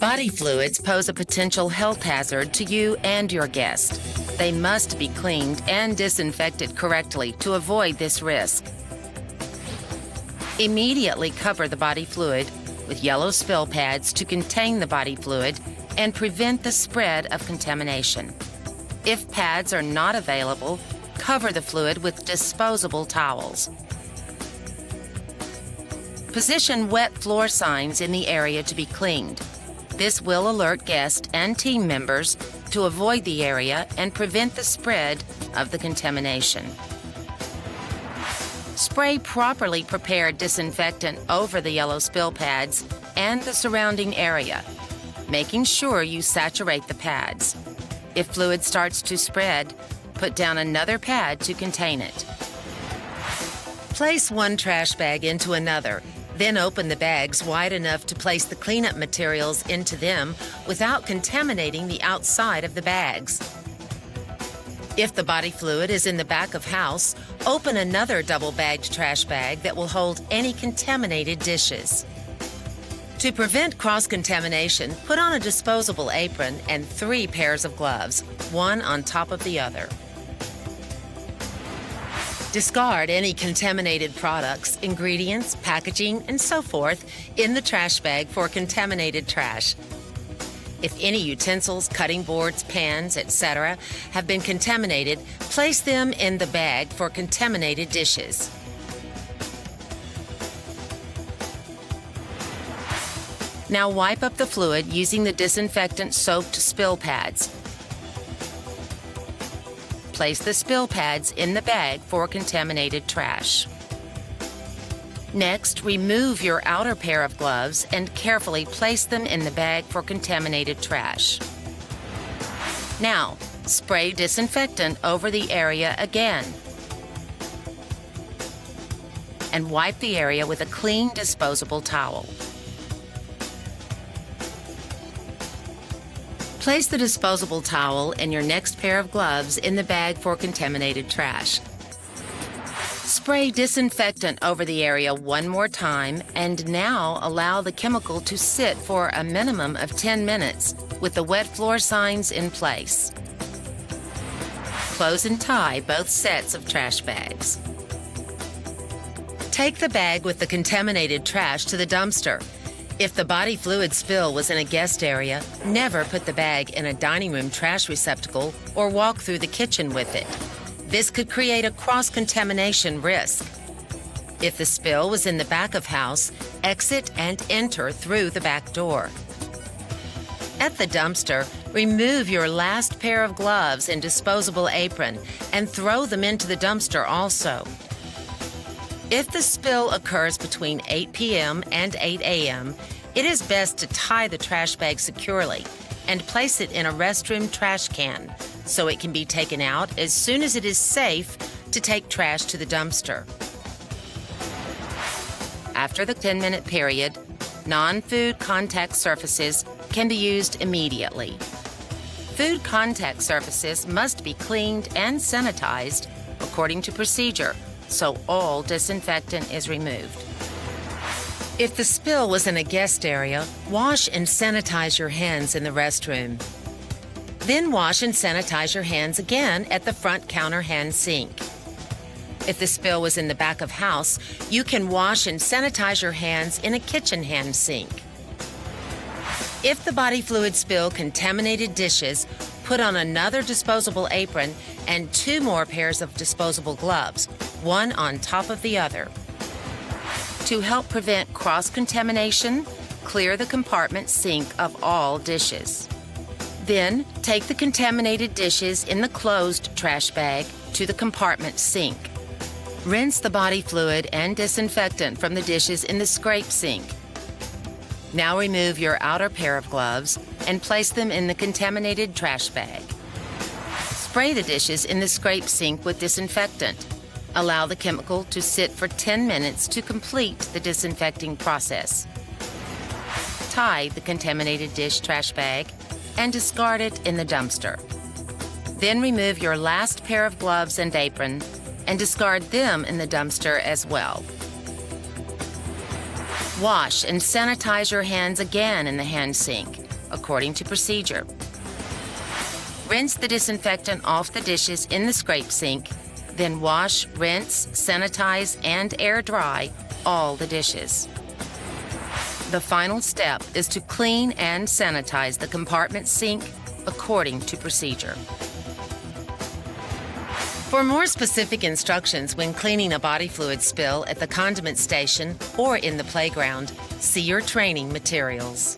Body fluids pose a potential health hazard to you and your guest. They must be cleaned and disinfected correctly to avoid this risk. Immediately cover the body fluid with yellow spill pads to contain the body fluid and prevent the spread of contamination. If pads are not available, cover the fluid with disposable towels. Position wet floor signs in the area to be cleaned. This will alert guests and team members to avoid the area and prevent the spread of the contamination. Spray properly prepared disinfectant over the yellow spill pads and the surrounding area, making sure you saturate the pads. If fluid starts to spread, put down another pad to contain it. Place one trash bag into another, then open the bags wide enough to place the cleanup materials into them without contaminating the outside of the bags. If the body fluid is in the back of house, open another double-bagged trash bag that will hold any contaminated dishes. To prevent cross-contamination, put on a disposable apron and 3 pairs of gloves, one on top of the other. Discard any contaminated products, ingredients, packaging, and so forth in the trash bag for contaminated trash. If any utensils, cutting boards, pans, etc. have been contaminated, place them in the bag for contaminated dishes. Now wipe up the fluid using the disinfectant-soaked spill pads. Place the spill pads in the bag for contaminated trash. Next, remove your outer pair of gloves and carefully place them in the bag for contaminated trash. Now, spray disinfectant over the area again. And wipe the area with a clean disposable towel. Place the disposable towel and your next pair of gloves in the bag for contaminated trash. Spray disinfectant over the area one more time and now allow the chemical to sit for a minimum of 10 minutes with the wet floor signs in place. Close and tie both sets of trash bags. Take the bag with the contaminated trash to the dumpster. If the body fluid spill was in a guest area, never put the bag in a dining room trash receptacle or walk through the kitchen with it. This could create a cross-contamination risk. If the spill was in the back of house, exit and enter through the back door. At the dumpster, remove your last pair of gloves and disposable apron and throw them into the dumpster also. If the spill occurs between 8 p.m. and 8 a.m., it is best to tie the trash bag securely and place it in a restroom trash can so it can be taken out as soon as it is safe to take trash to the dumpster. After the 10-minute period, non-food contact surfaces can be used immediately. Food contact surfaces must be cleaned and sanitized according to procedure, so all disinfectant is removed. If the spill was in a guest area, wash and sanitize your hands in the restroom. Then wash and sanitize your hands again at the front counter hand sink. If the spill was in the back of house, you can wash and sanitize your hands in a kitchen hand sink. If the body fluid spill contaminated dishes, put on another disposable apron and 2 more pairs of disposable gloves, one on top of the other. To help prevent cross-contamination, clear the compartment sink of all dishes. Then, take the contaminated dishes in the closed trash bag to the compartment sink. Rinse the body fluid and disinfectant from the dishes in the scrape sink. Now remove your outer pair of gloves and place them in the contaminated trash bag. Spray the dishes in the scrape sink with disinfectant. Allow the chemical to sit for 10 minutes to complete the disinfecting process. Tie the contaminated dish trash bag and discard it in the dumpster. Then remove your last pair of gloves and apron and discard them in the dumpster as well. Wash and sanitize your hands again in the hand sink, according to procedure. Rinse the disinfectant off the dishes in the scrape sink, then wash, rinse, sanitize, and air dry all the dishes. The final step is to clean and sanitize the compartment sink according to procedure. For more specific instructions when cleaning a body fluid spill at the condiment station or in the playground, see your training materials.